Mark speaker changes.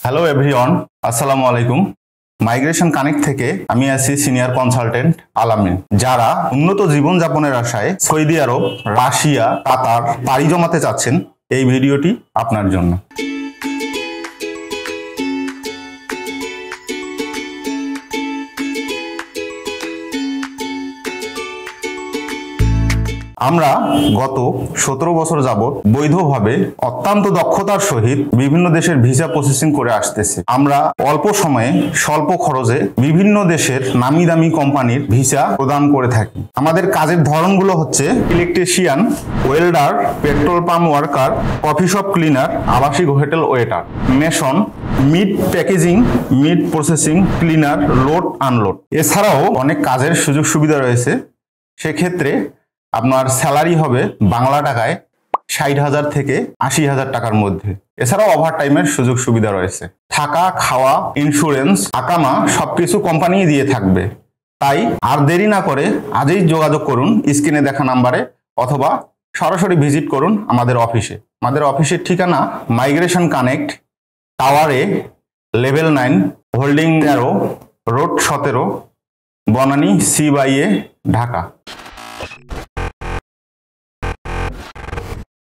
Speaker 1: Hello everyone, আসসালামু আলাইকুম। Migration connect থেকে আমি আছি সিনিয়র কনসালটেন্ট আলামিন। যারা উন্নত জীবনযাপনের আশায় সৌদি আরব, রাশিয়া, কাতার পাড়ি জমাতে চাচ্ছেন, এই ভিডিওটি আপনার জন্য। আমরা গত 17 বছর যাবত বৈধভাবে অত্যন্ত দক্ষতার সহিত বিভিন্ন দেশের ভিসা প্রসেসিং করে আসতেছি। আমরা অল্প সময়ে স্বল্প খরচে বিভিন্ন দেশের নামি দামি কোম্পানির ভিসা প্রদান করে থাকি। আমাদের কাজের ধরনগুলো হচ্ছে electrician, welder, petrol pump worker, coffee shop cleaner, আবাসিক hotel waiter, mason, meat packaging, meat processing, cleaner, load unload. এছাড়াও অনেক কাজের সুযোগ সুবিধা রয়েছে। সেক্ষেত্রে আপনার স্যালারি হবে বাংলা টাকায় 60,000 থেকে 80,000 টাকার মধ্যে। এছাড়াও ওভার টাইমের সুযোগ সুবিধা রয়েছে। থাকা, খাওয়া, ইন্স্যুরেন্স, আকামা সবকিছু কোম্পানি দিয়ে থাকবে। তাই আর দেরি না করে আজই যোগাযোগ করুন স্ক্রিনে দেখা নাম্বারে, অথবা সরাসরি ভিজিট করুন আমাদের অফিসে। আমাদের অফিসের ঠিকানা মাইগ্রেশন কানেক্ট, টাওয়ারে, level 9, holding 13, road 17, Banani, C/A, Dhaka.